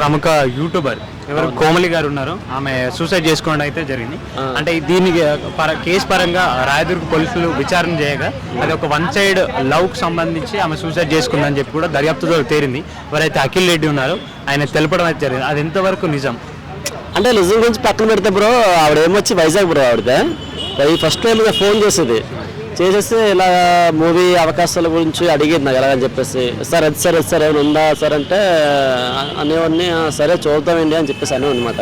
ప్రముఖ యూట్యూబర్ ఎవరు కోమలి గారు ఉన్నారు, ఆమె సూసైడ్ చేసుకోవడం అయితే జరిగింది. అంటే దీనికి కేసు పరంగా రాయదుర్గ్ పోలీసులు విచారణ చేయగా అది ఒక వన్ సైడ్ లవ్ కు సంబంధించి ఆమె సూసైడ్ చేసుకుందని చెప్పి కూడా దర్యాప్తులో తేరింది. ఎవరైతే అఖిల్ రెడ్డి ఉన్నారో ఆయన తెలపడం అయితే జరిగింది. అది ఎంతవరకు నిజం అంటే నిజం గురించి పక్కన పెడితే బ్రో, ఆవిడ ఏమొచ్చి వైజాగ్ బ్రో, ఆవిడదే ఫస్ట్ టైం ఫోన్ చేసేది, చేసేసి ఇలా మూవీ అవకాశాల గురించి అడిగేది నాకు ఎలాగని చెప్పేసి, సార్ అది సార్ ఏమైనా ఉందా సార్ అంటే అనేవాడిని, సరే చూద్దామండి అని చెప్పేసి అనేవాడు అనమాట.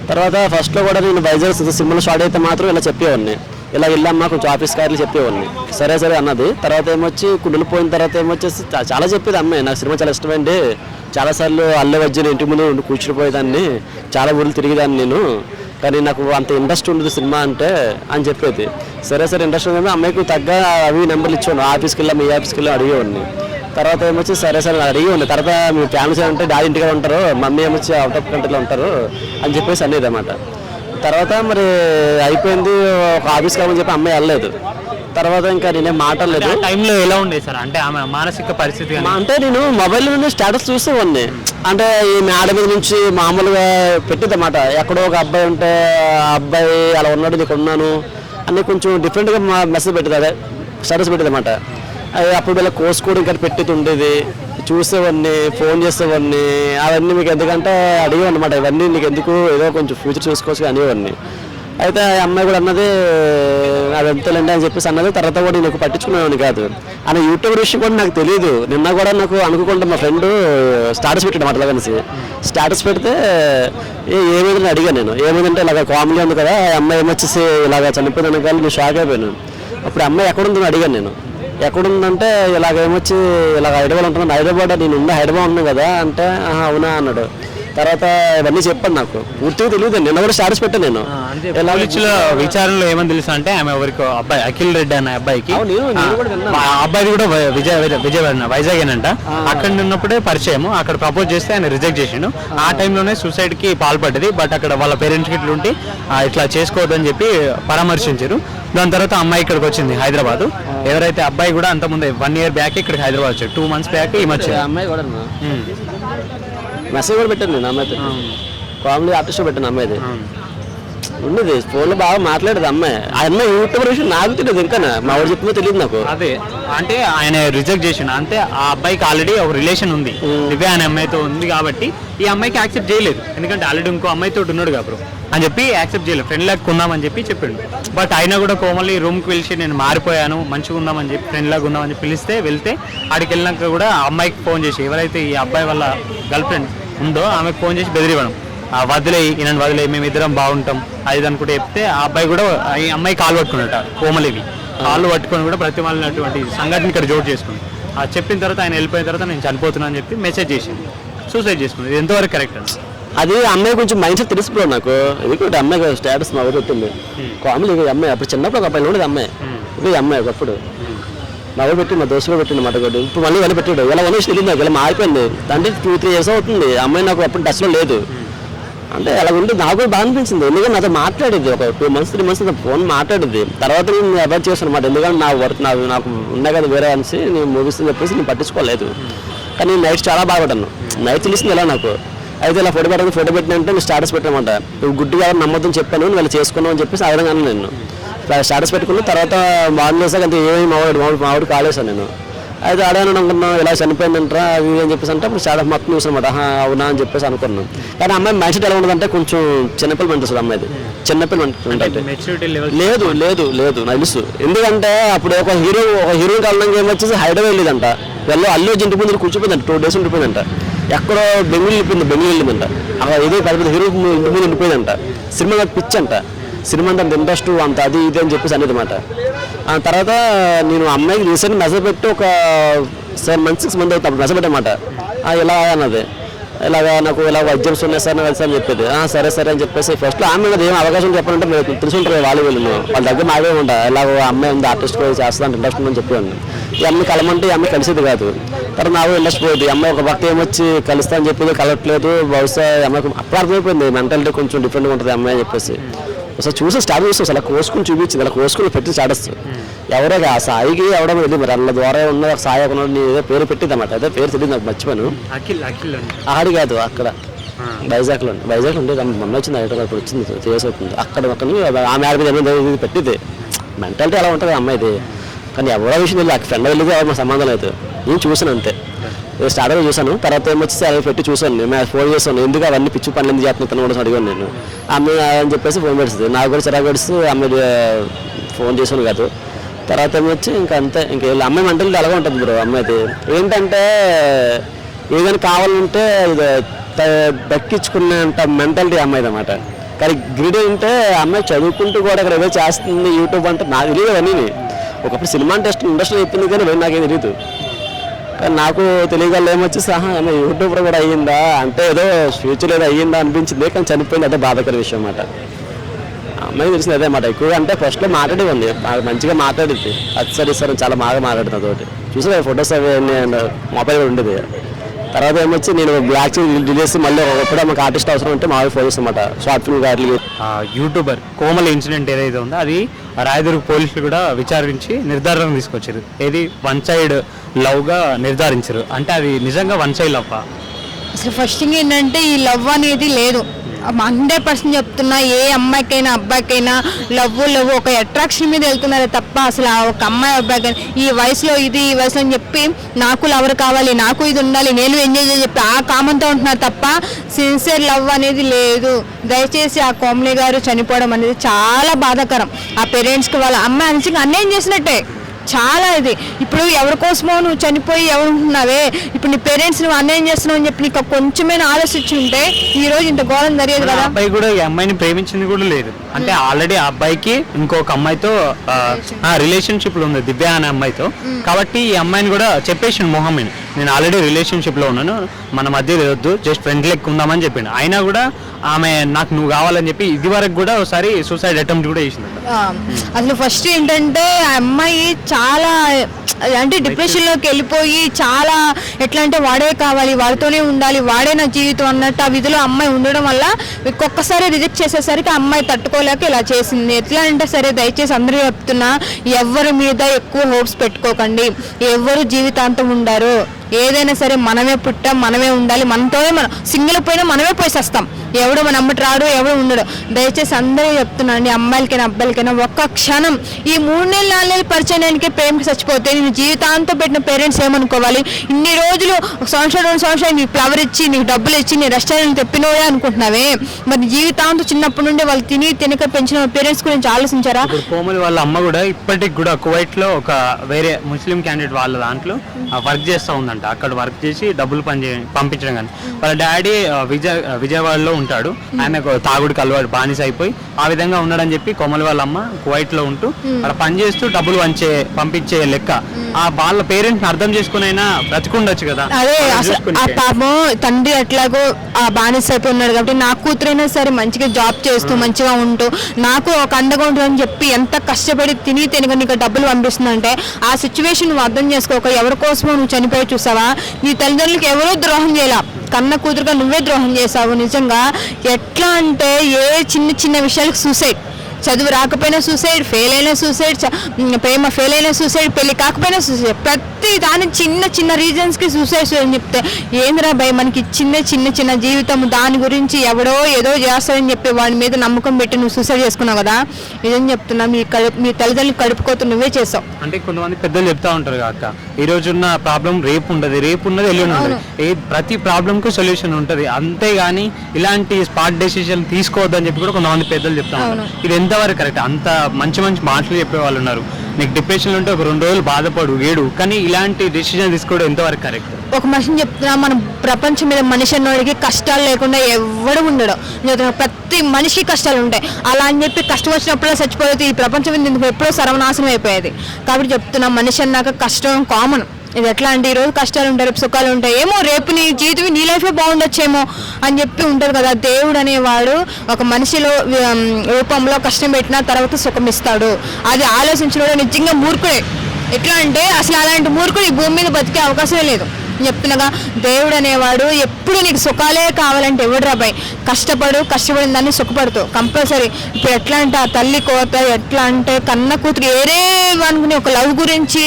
తర్వాత ఫస్ట్లో కూడా నేను వైజాగ్ సినిమాలో షార్ట్ అయితే మాత్రం ఇలా చెప్పేవాడిని, ఇలా వెళ్ళమ్మా కొంచెం ఆఫీస్ కార్లు చెప్పేవాడిని, సరే అన్నది. తర్వాత ఏమొచ్చి కుండలు పోయిన తర్వాత ఏమొచ్చేసి చాలా చెప్పేది అమ్మాయి, నాకు సినిమా చాలా ఇష్టమండి, చాలాసార్లు అల్లె వచ్చిన ఇంటి ముందు కూర్చునిపోయేదాన్ని, చాలా ఊళ్ళు తిరిగేదాన్ని నేను, కానీ నాకు అంత ఇంట్రెస్ట్ ఉండదు సినిమా అంటే అని చెప్పేది. సరే ఇంట్రెస్ట్ ఉంది, అమ్మాయికి తగ్గ అవి నెంబర్లు ఇచ్చాను, ఆఫీస్కి వెళ్ళా మీ ఆఫీస్కి వెళ్ళి అడిగేవాడిని. తర్వాత ఏమొచ్చి సరే అడిగేవాడిని. తర్వాత మీ ఫ్యామిలీస్ అంటే డాడీ ఇంటిగా ఉంటారు, మమ్మీ ఏమొచ్చి అవుట్ ఆఫ్ కంట్రీలో ఉంటారు అని చెప్పేసి అనేది అన్నమాట. తర్వాత మరి అయిపోయింది, ఒక ఆఫీస్ కావాలని చెప్పి అమ్మాయి వెళ్ళలేదు. తర్వాత ఇంకా నేనేం మాట్లాడలేదు. టైంలో ఎలా ఉండేది సార్, అంటే ఆమె మానసిక పరిస్థితి అంటే నేను మొబైల్ నుండి స్టేటస్ చూసేవాడిని, అంటే ఈ మేడ మీద నుంచి మామూలుగా పెట్టింది అన్నమాట, ఎక్కడో ఒక అబ్బాయి ఉంటే ఆ అబ్బాయి అలా ఉన్నాడు, నీకు ఉన్నాను అని కొంచెం డిఫరెంట్గా మెసేజ్ పెట్టేది, అదే స్టేటస్ పెట్టేది అన్నమాట. అప్పుడు ఇలా కోర్స్ కూడా ఇంకా పెట్టేది ఉండేది, చూసేవాడిని, ఫోన్ చేసేవాడిని, అవన్నీ మీకు ఎందుకంటే అడిగేవాడి అనమాట, ఇవన్నీ నీకు ఎందుకు, ఏదో కొంచెం ఫ్యూచర్ చూసుకోవచ్చు అనేవాడిని. అయితే ఆ అమ్మాయి కూడా అన్నది అది ఎంతలేండి అని చెప్పేసి అన్నది. తర్వాత కూడా నేను పట్టించుకునేవాడిని కాదు. అన్న యూట్యూబ్ విషయం కూడా నాకు తెలియదు. నిన్న కూడా నాకు అనుకోకుండా మా ఫ్రెండ్ స్టాటస్ పెట్టాడు అట్లా కలిసి, స్టాటస్ పెడితే ఏమైందని అడిగాను నేను, ఏమైందంటే ఇలాగ కామెడీ ఉంది కదా, అమ్మాయి ఏమొచ్చేసి ఇలాగ చనిపోయిందని కానీ నేను షాక్ అయిపోయాను. అప్పుడు అమ్మాయి ఎక్కడుందని అడిగాను నేను, ఎక్కడుందంటే ఇలాగ ఏమొచ్చి ఇలాగ హైదరాబాద్ ఉంటున్నాను, హైదరాబాద్ నేను ఉందా హైదరాబాద్ ఉన్నాను కదా అంటే అవునా అన్నాడు. తర్వాత ఇవన్నీ చెప్పాను, నాకు పూర్తిగా తెలియదు, నిన్న కూడా స్టాటస్ పెట్టాను నేను. విచారణలో ఏమని తెలుసు అంటే ఆమె ఎవరికి అబ్బాయి అఖిల్ రెడ్డి అనే అబ్బాయికి, అబ్బాయి కూడా వైజాగ్ అంట, అక్కడ ఉన్నప్పుడే పరిచయం, అక్కడ ప్రపోజ్ చేస్తే ఆయన రిజెక్ట్ చేసిండు. ఆ టైంలోనే సూసైడ్ కి పాల్పడ్డది. బట్ అక్కడ వాళ్ళ పేరెంట్స్ కి ఇట్లా ఉంటే ఇట్లా చేసుకోవద్దని చెప్పి పరామర్శించారు. దాని తర్వాత అమ్మాయి ఇక్కడికి వచ్చింది హైదరాబాద్. ఎవరైతే అబ్బాయి కూడా అంత ముందే 1 year బ్యాక్ ఇక్కడికి హైదరాబాద్ వచ్చాడు, 2 months బ్యాక్ ఈ మధ్య. అమ్మాయి కూడా మెసేజ్ కూడా పెట్టాను నేను, అమ్మాయితో కామెడీ ఆర్టిస్ట్ పెట్టాను, అమ్మాయిది ఉండేది ఫోన్లో బాగా మాట్లాడేది అమ్మాయి. ఆ అమ్మాయి యూట్యూబర్ విషయం నాకు తెలియదు, ఇంకా మా వాడు చెప్తుందో తెలియదు నాకు. అదే అంటే ఆయన రిజెక్ట్ చేసిండు, అంటే ఆ అబ్బాయికి ఆల్రెడీ ఒక రిలేషన్ ఉంది, దివ్య అనే అమ్మాయితో ఉంది కాబట్టి ఈ అమ్మాయికి యాక్సెప్ట్ చేయలేదు, ఎందుకంటే ఆల్రెడీ ఇంకో అమ్మాయితో ఉన్నాడు కాబట్టి అని చెప్పి యాక్సెప్ట్ చేయలేదు, ఫ్రెండ్ లాగా ఉందామని చెప్పి చెప్పిండు. బట్ అయినా కూడా కోమలి రూమ్కి పిలిచి నేను మారిపోయాను, మంచిగా ఉందామని చెప్పి ఫ్రెండ్ లాగా ఉందామని చెప్పి పిలిస్తే వెళ్తే ఆడికి వెళ్ళినాక కూడా ఆ అమ్మాయికి ఫోన్ చేసి, ఎవరైతే ఈ అబ్బాయి వాళ్ళ గర్ల్ ఫ్రెండ్ ఉందో ఆమెకు ఫోన్ చేసి బెదిరివ్వడం, వదిలేయి ఈయన వదిలేయి మేము ఇద్దరం బాగుంటాం అది అనుకుంటే చెప్తే ఆ అబ్బాయి కూడా ఈ అమ్మాయి కాలు పట్టుకున్నట, కోమలివి కాళ్ళు పట్టుకొని కూడా ప్రతిమాలినటువంటి సంఘటన ఇక్కడ జోడు చేసుకుంది. అది చెప్పిన తర్వాత ఆయన వెళ్ళిపోయిన తర్వాత నేను చనిపోతున్నా అని చెప్పి మెసేజ్ చేసింది, సూసైడ్ చేసుకుంది. ఇది ఎంతవరకు కరెక్ట్ అండి? అది అమ్మాయి కొంచెం మైండ్ సెట్ తెలిసిపోయాడు నాకు, ఎందుకంటే అమ్మాయి స్టేటస్ మా ఊరు పెట్టింది కామెడీ. అమ్మాయి అప్పుడు చిన్నప్పుడు ఒక అబ్బాయి ఉండేది అమ్మాయి, ఇది అమ్మాయి ఒకప్పుడు మా ఊరు పెట్టి మా దోస్తులో పెట్టింది మాట. ఇప్పుడు మళ్ళీ వెళ్ళి పెట్టాడు, ఇలా వన్ తెలియదు నాకు, ఇలా మారిపోయింది. అంటే 2-3 years అవుతుంది అమ్మాయి నాకు అప్పుడు టచ్లో లేదు. అంటే అలా ఉంటే నాకు బాగా అనిపించింది, ఎందుకంటే నాతో మాట్లాడేది ఒక 2 months 3 months ఫోన్ మాట్లాడేది. తర్వాత నేను అవాయిడ్ చేస్తాను అనమాట, ఎందుకంటే నా వర్క్ నాకు ఉన్నాయి కదా వేరే అనేసి నేను మూవీస్ చెప్పేసి నేను పట్టించుకోలేదు. కానీ నైట్ చాలా బాగుపడ్డాను, నైట్ తెలిసింది ఎలా నాకు. అయితే ఇలా ఫోటో పెట్టినంటే నేను స్టాటస్ పెట్టానమాట, నువ్వు గుడ్డిగా నమ్మొద్దని చెప్పాను, నువ్వు ఇలా చేసుకున్నావు అని చెప్పేసి అడగాను నేను. స్టాటస్ పెట్టుకున్న తర్వాత మార్నింగ్ చేసాక అంతే ఏమి మావాడు కాలేసాను నేను. అయితే అడగాను అనుకున్నాను, ఇలా చనిపోయిందంటారా అవి అని చెప్పేసి అంటే అప్పుడు స్టాటస్ మొత్తం చూసాను అనమాట, అవునా అని చెప్పేసి అనుకున్నాను. కానీ అమ్మాయి మైండ్ సెట్ ఎలా ఉండదంటే కొంచెం చిన్నపిల్ల మెంటల్ అమ్మాయిది, చిన్నపిల్ల లేదు లేదు లేదు నాకు తెలుసు. ఎందుకంటే అప్పుడు ఒక హీరో కాలంగా ఏమొచ్చేసి హైదరాబాద్ వెళ్ళేదంట, అల్లు ఇంటి ముందు కూర్చోపోయిందంట, 2 days ఉండిపోయిందంట, ఎక్కడో బెంగళూరు వెళ్ళిందంట, అక్కడ ఏదో పెద్ద హీరో ఇంటి ముందు ఉండిపోయిందంట. సినిమా నాకు పిచ్చి అంట, సినిమా అంటే ఇంట్రెస్ట్ అంత అది ఇది అని చెప్పేసి అనేది అనమాట. తర్వాత నేను అమ్మాయికి రీసెంట్ మెసేజ్ పెట్టి ఒక 7 months 6 months అవుతుంది మెసేజ్ పెట్టమాట, ఇలా అన్నది, ఇలాగ నాకు ఇలా ఎగ్జామ్స్ ఉన్నాయి సార్ నాకు అని చెప్పేది. సరే అని చెప్పేసి ఫస్ట్లో ఆమె మీద ఏం అవకాశం చెప్పాలంటే మీరు తెలుసుంటారు వీళ్ళు వాళ్ళ దగ్గర నాగే ఉంటా, ఇలాగ అమ్మాయి ఉంది ఆర్టిస్ట్ చేస్తాను ఇంట్రెస్ట్ ఉందని చెప్పేవాడిని. ఈ అమ్మాయి కలమంటే ఈ అమ్మాయి కలిసేది కాదు. తర్వాత నాకు ఇంట్రెస్ట్ పోయింది, అమ్మాయి ఒక భక్తి ఏమొచ్చి కలుస్తా అని చెప్పేది, కలవట్లేదు, బహుశా అమ్మాయికి అప్పుడు అర్థమైపోయింది మెంటాలిటీ కొంచెం డిఫరెంట్గా ఉంటుంది అమ్మాయి అని చెప్పేసి. ఒకసారి చూసి స్టార్ట్ చేస్తాం, అలా కోసుకుని చూపించింది, అలా కోసుకుని పెట్టి స్టాటస్. ఎవరో ఆ సాయికి ఎవడో వెళ్ళి మరి అలా ద్వారా ఉన్న సాయి ఒక ఏదో పేరు పెట్టింది అన్నమాట, అదే పేరు తెలియదు నాకు, మర్చిపోయాను. ఆడి కాదు అక్కడ వైజాగ్లో ఉండే మొన్న వచ్చింది హైదరాబాద్ ఇప్పుడు వచ్చింది చేసి అవుతుంది అక్కడ ఆ మేడ మీద ఇది పెట్టింది మెంటాలిటీ అలా ఉంటుంది అమ్మాయిది కానీ ఎవరో విషయం తెలియదు ఆ ఫ్రెండ్ వెళ్ళేది ఎవరు సంబంధం లేదు నేను చూసాను అంతే స్టార్ట్గా చూసాను తర్వాత ఏమొచ్చి అవి పెట్టి చూసాను నేను ఫోన్ చేస్తాను ఎందుకు అవన్నీ పిచ్చి పనులు ఎందుకు చేస్తున్నాను కూడా అడిగాను నేను అమ్మాయి అని చెప్పేసి ఫోన్ పెడుతుంది నాకు కూడా చిరాకు పెడుతూ అమ్మాయి ఫోన్ చేసాను కాదు తర్వాత ఏమొచ్చి ఇంకా అంతే ఇంకా అమ్మాయి మెంటాలిటీ అలాగే ఉంటుంది బ్రో అమ్మాయిది ఏంటంటే ఏదైనా కావాలంటే దక్కించుకునేంత మెంటాలిటీ అమ్మాయిది అన్నమాట కానీ గ్రీడ్ అంటే అమ్మాయి చదువుకుంటూ కూడా ఇక్కడ ఏదో చేస్తుంది యూట్యూబ్ అంటే నాకు తెలియదు అన్నీ ఒకప్పుడు సినిమా ఇండస్ట్రీ చెప్పింది కానీ నాకేం తెలియదు కానీ నాకు తెలియగల ఏమొచ్చి యూట్యూబర్ కూడా అయ్యిందా అంటే ఏదో ఫ్యూచర్ ఏదో అయ్యిందా అనిపించింది కానీ చనిపోయింది అదే బాధాకర విషయం అన్నమాట అమ్మాయి తెలిసింది అదే మాట ఎక్కువగా అంటే ఫస్ట్లో మాట్లాడేవాడిని మంచిగా మాట్లాడింది అది సరే సరే చాలా బాగా మాట్లాడుతుంది అదొకటి చూసా ఫొటోస్ అవి మొబైల్ కూడా ఉండేది తర్వాత ఏమొచ్చి నేను బ్లాక్ డిలీట్ మళ్ళీ ఒకప్పుడు మాకు ఆర్టిస్ట్ అవసరం ఉంటే మావి ఫోన్ చేస్తామాట షార్ట్ ఫిల్మ్ గార్లు యూట్యూబర్ కోమల్ ఇన్సిడెంట్ ఏదైతే ఉందో అది రాయదుర్గ పోలీసులు కూడా విచారించి నిర్ధారణ తీసుకొచ్చారు ఏది వన్ సైడ్ లవ్గా నిర్ధారించారు అంటే అది నిజంగా వన్ సైడ్ లవ్ అసలు ఫస్ట్ థింగ్ ఏంటంటే ఈ లవ్ అనేది లేదు 100% చెప్తున్నా ఏ అమ్మాయికైనా అబ్బాయికైనా లవ్ ఒక అట్రాక్షన్ మీద వెళ్తున్నారు తప్ప అసలు ఒక అమ్మాయి అబ్బాయి ఈ వయసులో ఈ వయసులో అని చెప్పి నాకు లవర్ కావాలి నాకు ఇది ఉండాలి నేను ఎంజాయ్ చేసి చెప్పి ఆ కామంతో ఉంటున్నారు తప్ప సిన్సియర్ లవ్ అనేది లేదు దయచేసి ఆ కోమలి గారు చనిపోవడం అనేది చాలా బాధాకరం ఆ పేరెంట్స్కి వాళ్ళ అమ్మాయి అనిచి అన్యాయం చేసినట్టే చాలా ఇది ఇప్పుడు ఎవరి కోసమో నువ్వు చనిపోయి ఎవరు ఉంటున్నావే ఇప్పుడు నీ పేరెంట్స్ నువ్వు అన్యాయం చేస్తున్నావు అని చెప్పి నీకు కొంచెమైనా ఆలోచించి ఉంటే ఈ రోజు ఇంత ఘోరం జరిగేది కదా అబ్బాయి కూడా ఈ అమ్మాయిని ప్రేమించింది కూడా లేదు అంటే ఆల్రెడీ ఆ అబ్బాయికి ఇంకొక అమ్మాయితో రిలేషన్షిప్ లో ఉంది దివ్య అనే అమ్మాయితో కాబట్టి ఈ అమ్మాయిని కూడా చెప్పేసిండు మొహమ్మని నేను ఆల్రెడీ రిలేషన్షిప్ లో ఉన్నాను మన మధ్య వద్దు జస్ట్ ఫ్రెండ్ లెక్క ఉందామని చెప్పిండు అయినా కూడా ఆమె నాకు నువ్వు కావాలని చెప్పి ఇది వరకు కూడా ఒకసారి సూసైడ్ అటెంప్ట్ కూడా చేసింది అసలు ఫస్ట్ ఏంటంటే ఆ అమ్మాయి చాలా అంటే డిప్రెషన్లోకి వెళ్ళిపోయి చాలా ఎట్లా అంటే వాడే కావాలి వాడితోనే ఉండాలి వాడే నా జీవితం అన్నట్టు ఆ విధిలో అమ్మాయి ఉండడం వల్ల ఒక్కొక్కసారి రిజెక్ట్ చేసేసరికి ఆ అమ్మాయి తట్టుకోలేక ఇలా చేసింది ఎట్లా అంటే సరే దయచేసి అందరూ చెప్తున్నా ఎవరి మీద ఎక్కువ హోప్స్ పెట్టుకోకండి ఎవరు జీవితాంతం ఉండారు ఏదైనా సరే మనమే పుట్టాం మనమే ఉండాలి మనతోనే మనం సింగిల్ పోయినా మనమే పోసేస్తాం ఎవడు మన అమ్మటి రాడు ఎవడు ఉండడు దయచేసి అందరూ చెప్తున్నా అండి అమ్మాయిలకైనా అబ్బాయిలకైనా ఒక్క క్షణం ఈ 3 నెలలు 4 నెలలు పరిచయానికి ప్రేమకి చచ్చిపోతే నేను జీవితాంతం పెట్టిన పేరెంట్స్ ఏమనుకోవాలి ఇన్ని రోజులు సంవత్సరం 2 సంవత్సరాలు నీకు ఫ్లవర్ ఇచ్చి నీకు డబ్బులు ఇచ్చి నీ రెస్టారెంట్ తెప్పినోడే అనుకుంటున్నావే మరి జీవితాంతం చిన్నప్పటి నుండి వాళ్ళు తినక పెంచిన పేరెంట్స్ గురించి ఆలోచించారా కోమలి వాళ్ళ అమ్మ కూడా ఇప్పటికి కూడా కువైట్ లో ఒక వేరే ముస్లిం క్యాండిడేట్ వాళ్ళ దాంట్లో వర్క్ చేస్తూ ఉందంట అక్కడ వర్క్ చేసి డబ్బులు పంపించడం కానీ వాళ్ళ డాడీ విజయవాడలో ఉంటాడు ఆయన తాగుడికి అలవాటు బానిస అయిపోయి ఆ విధంగా ఉన్నాడని చెప్పి కోమలి వాళ్ళ అమ్మ కువైట్ లో ఉంటూ అక్కడ పని చేస్తూ డబ్బులు పంపించే లెక్క ఆ వాళ్ళ పేరెంట్స్ అర్థం చేసుకుని అయినా బ్రతికుండొచ్చు కదా అదే ఆ పాపం తండ్రి ఎట్లాగో ఆ బానిస అయిపోయి ఉన్నాడు కాబట్టి నా కూతురైనా సరే మంచిగా జాబ్ చేస్తూ మంచిగా ఉంటూ నాకు ఒక అండగా ఉంటుందని చెప్పి ఎంత కష్టపడి తినక నీకు డబ్బులు పంపిస్తుందంటే ఆ సిచ్యువేషన్ నువ్వు అర్థం చేసుకోక ఎవరి కోసమో నువ్వు చనిపోయి చూసావా నీ తల్లిదండ్రులకు ఎవరో ద్రోహం చేయాల కన్న కూతురుగా నువ్వే ద్రోహం చేసావు నిజంగా ఎట్లా అంటే ఏ చిన్న విషయాలకు సూసైడ్ చదువు రాకపోయినా సూసైడ్ ఫెయిల్ అయినా సూసైడ్ ప్రేమ ఫెయిల్ అయినా సూసైడ్ పెళ్లి కాకపోయినా సూసైడ్ ప్రతి దాని చిన్న రీజన్స్కి సూసైడ్ అని చెప్తే ఏంద్రా భయ్ మనకి చిన్న జీవితం దాని గురించి ఎవడో ఏదో చేస్తాడని చెప్పి వాడి మీద నమ్మకం పెట్టి నువ్వు సూసైడ్ చేసుకున్నావు కదా ఇదని చెప్తున్నా మీ తల్లిదండ్రులు కడుపుకోతు నువ్వే చేసావు అంటే కొంతమంది పెద్దలు చెప్తా ఉంటారు కాక ఈ రోజున్న ప్రాబ్లం రేపు ఉన్నది ఎల్లుండి ఉండదు ప్రతి ప్రాబ్లం కు సొల్యూషన్ ఉంటది అంతేగాని ఇలాంటి స్పాట్ డెసిషన్ తీసుకోవద్దని చెప్పి కూడా కొంతమంది పెద్దలు చెప్తా ఉంటారు ఇది ఎంతవరకు కరెక్ట్ అంత మంచి మాటలు చెప్పే వాళ్ళు ఉన్నారు నీకు డిప్రెషన్ ఉంటే ఒక 2 రోజులు బాధపడు ఏడు కానీ ఇలాంటి డెసిషన్ తీసుకోవడం ఎంతవరకు కరెక్ట్ ఒక మనిషిని చెప్తున్నా మన ప్రపంచం మీద మనిషి అన్నోడికి కష్టాలు లేకుండా ఎవడు ఉండడు ప్రతి మనిషికి కష్టాలు ఉంటాయి అలా అని చెప్పి కష్టం వచ్చినప్పుడే చచ్చిపోతే ఈ ప్రపంచం మీద ఎప్పుడో సర్వనాశనం అయిపోయేది కాబట్టి చెప్తున్నా మనిషి అన్నాక కష్టం కామన్ ఇది ఎట్లా అంటే ఈరోజు కష్టాలు ఉంటాయి రేపు సుఖాలు ఉంటాయి ఏమో రేపు నీ జీవితం నీ లైఫే బాగుండొచ్చేమో అని చెప్పి ఉంటారు కదా దేవుడు అనేవాడు ఒక మనిషిలో రూపంలో కష్టం పెట్టిన తర్వాత సుఖం ఇస్తాడు అది ఆలోచించడం నిజంగా మూర్ఖుడే ఎట్లా అంటే అసలు అలాంటి మూర్ఖుడు ఈ భూమి మీద బతికే అవకాశమే లేదు చెప్తున్నాగా దేవుడు అనేవాడు ఎప్పుడు నీకు సుఖాలే కావాలంటే ఎవడు రాబాయి కష్టపడిన దాన్ని సుఖపడుతావు కంపల్సరీ ఇప్పుడు ఎట్లా అంటే ఆ తల్లి కోత ఎట్లా అంటే కన్న కూతురు అనుకుని ఒక లవ్ గురించి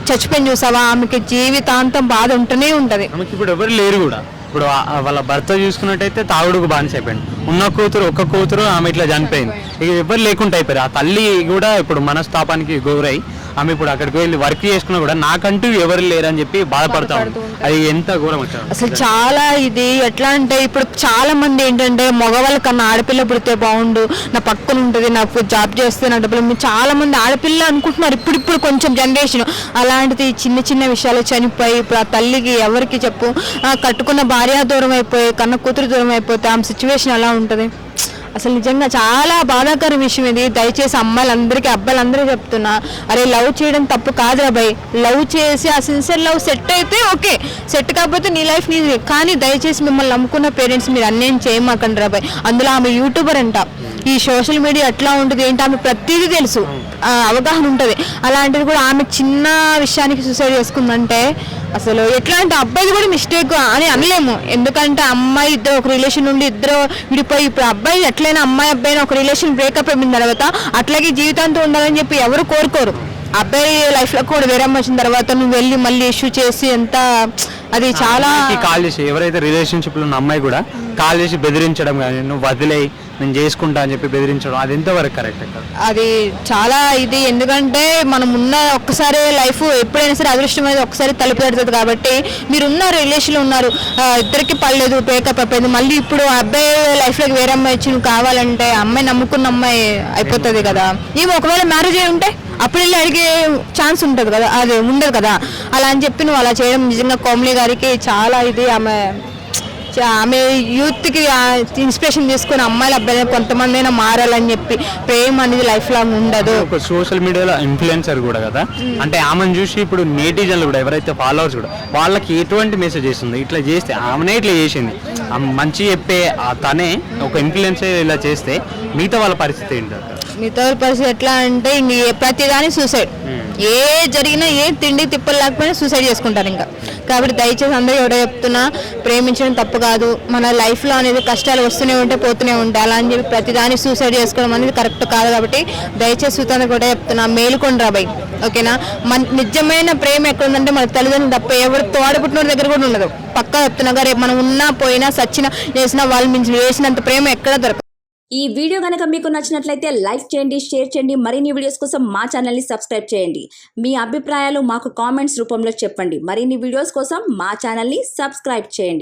చచ్చిపోయి చూసావా ఆమెకి జీవితాంతం బాధ ఉంటూనే ఉంటది ఇప్పుడు ఎవరు లేరు కూడా ఇప్పుడు వాళ్ళ భర్త చూసుకున్నట్టయితే తాగుడుకు బానిస అయిపోయింది. ఉన్న ఒక్క కూతురు ఆమె ఇట్లా చనిపోయింది. ఇక ఎవరు లేకుండా అయిపోయారు. ఆ తల్లి కూడా ఇప్పుడు మనస్తాపానికి గురై ఆమె ఇప్పుడు అక్కడికి వెళ్ళి వర్క్ చేసుకున్నా కూడా నాకంటూ ఎవరు లేరని చెప్పి బాధపడతా ఉంది. అది ఎంత ఘోరం అసలు చాలా ఇది ఎట్లా అంటే ఇప్పుడు చాలా మంది ఏంటంటే మగవాళ్ళ కన్నా ఆడపిల్ల పుడితే బాగుండు, నా పక్కన ఉంటుంది, నాకు జాబ్ చేస్తే నా డబ్బులు, చాలా మంది ఆడపిల్ల అనుకుంటున్నారు ఇప్పుడు కొంచెం జనరేషన్. అలాంటిది చిన్న చిన్న విషయాలు చనిపోయి ఇప్పుడు ఆ తల్లికి ఎవరికి చెప్పు, కట్టుకున్న భార్య దూరం అయిపోయి కన్న కూతురు దూరం అయిపోతే ఆమె సిచ్యువేషన్ ఎలా ఉంటుంది. అసలు నిజంగా చాలా బాధాకర విషయం ఇది. దయచేసి అమ్మాయిలందరికీ అబ్బాయిలందరికీ చెప్తున్నా, అరే లవ్ చేయడం తప్పు కాదురా భయ్. లవ్ చేసి ఆ సిన్సియర్ లవ్ సెట్ అయితే ఓకే, సెట్ కాకపోతే నీ లైఫ్ నీది. కానీ దయచేసి మిమ్మల్ని నమ్ముకున్న పేరెంట్స్ మీరు అన్నేం చేయమాకండి రా భయ్. అందులో ఆమె యూట్యూబర్ అంట, ఈ సోషల్ మీడియా ఎట్లా ఉంటుంది ఏంటి ఆమె ప్రతిదీ తెలుసు, అవగాహన ఉంటుంది. అలాంటిది కూడా ఆమె చిన్న విషయానికి సూసైడ్ చేసుకుందంటే అసలు ఎట్లా అంటే అబ్బాయిది కూడా మిస్టేక్ అని అనలేము. ఎందుకంటే అమ్మాయి ఇద్దరు ఒక రిలేషన్ నుండి ఇద్దరు విడిపోయి ఇప్పుడు అబ్బాయి ఎట్లయినా అమ్మాయి అబ్బాయిని ఒక రిలేషన్ బ్రేకప్ అయిన తర్వాత అట్లాగే జీవితాంతం ఉండాలని చెప్పి ఎవరు కోరుకోరు. అబ్బాయి లైఫ్ లో కూడా వేరే అమ్మ వచ్చిన తర్వాత నువ్వు వెళ్ళి మళ్ళీ ఇష్యూ చేసి ఎంత అది చాలా కాల్ చేసి ఎవరైతే రిలేషన్షిప్ లో ఉన్న అమ్మాయి కూడా కాల్ చేసి బెదిరించడం కానీ నువ్వు వదిలేయి నేను చేసుకుంటా అని చెప్పి బెదిరించడం అది ఎంతవరకు కరెక్ట్? అది చాలా ఇది. ఎందుకంటే మనం ఉన్న ఒక్కసారి లైఫ్ ఎప్పుడైనా సరే అదృష్టం అనేది ఒక్కసారి తలుపు పెడుతుంది. కాబట్టి మీరు ఉన్న రిలేషన్లో ఉన్నారు, ఇద్దరికి పడలేదు, బ్రేకప్ అయిపోయింది, మళ్ళీ ఇప్పుడు అబ్బాయి లైఫ్లోకి వేరే అమ్మాయి వచ్చి నువ్వు కావాలంటే అమ్మాయి నమ్ముకున్న అమ్మాయి అయిపోతుంది కదా. ఏమో ఒకవేళ మ్యారేజ్ అయి ఉంటే అప్పుడు వెళ్ళి అడిగే ఛాన్స్ ఉంటుంది కదా, అది ఉండదు కదా. అలా అని చెప్పి నువ్వు అలా చేయడం నిజంగా కోమలి గారికి చాలా ఇది. ఆమె యూత్కి ఇన్స్పిరేషన్ తీసుకుని అమ్మాయిల అబ్బాయిలు కొంతమంది అయినా మారాలని చెప్పి, ప్రేమ అనేది లైఫ్ లాంగ్ ఉండదు. ఒక సోషల్ మీడియాలో ఇన్ఫ్లుయెన్సర్ కూడా కదా, అంటే ఆమెను చూసి ఇప్పుడు నేటిజన్లు కూడా ఎవరైతే ఫాలోవర్స్ కూడా వాళ్ళకి ఎటువంటి మెసేజ్ చేస్తుంది, ఇట్లా చేస్తే ఆమెనే ఇట్లా చేసింది మంచి చెప్పే తనే ఒక ఇన్ఫ్లుయెన్సర్ ఇలా చేస్తే మిగతా వాళ్ళ పరిస్థితి ఏంటి? మిగతా పరిస్థితి ఎట్లా అంటే ఇంక ప్రతిదాని సూసైడ్, ఏ జరిగినా ఏ తిండి తిప్పలు లేకపోయినా సూసైడ్ చేసుకుంటారు ఇంకా. కాబట్టి దయచేసి అందరూ ఎవడో చెప్తున్నా, ప్రేమించడం తప్పు కాదు, మన లైఫ్లో అనేది కష్టాలు వస్తూనే ఉంటాయి పోతూనే ఉంటాయి. అలా అని చెప్పి ప్రతిదాన్ని సూసైడ్ చేసుకోవడం అనేది కరెక్ట్ కాదు. కాబట్టి దయచేసి సుతాన్ని కూడా చెప్తున్నా, మేలుకొని రా భయ్, ఓకేనా. మన నిజమైన ప్రేమ ఎక్కడ ఉందంటే మన తల్లిదండ్రులు తప్ప ఎవరు తోడబుట్టిన దగ్గర కూడా ఉండదు. పక్కా చెప్తున్నా, రేపు మనం ఉన్నా పోయినా సచ్చినా చేసినా వాళ్ళు మించి వేసినంత ప్రేమ ఎక్కడ దొరకదు. ఈ వీడియో కనుక మీకు నచ్చినట్లయితే లైక్ చేయండి, షేర్ చేయండి. మరిన్ని వీడియోస్ కోసం మా ఛానల్ని సబ్స్క్రైబ్ చేయండి. మీ అభిప్రాయాలు మాకు కామెంట్స్ రూపంలో చెప్పండి. మరిన్ని వీడియోస్ కోసం మా ఛానల్ని సబ్స్క్రైబ్ చేయండి.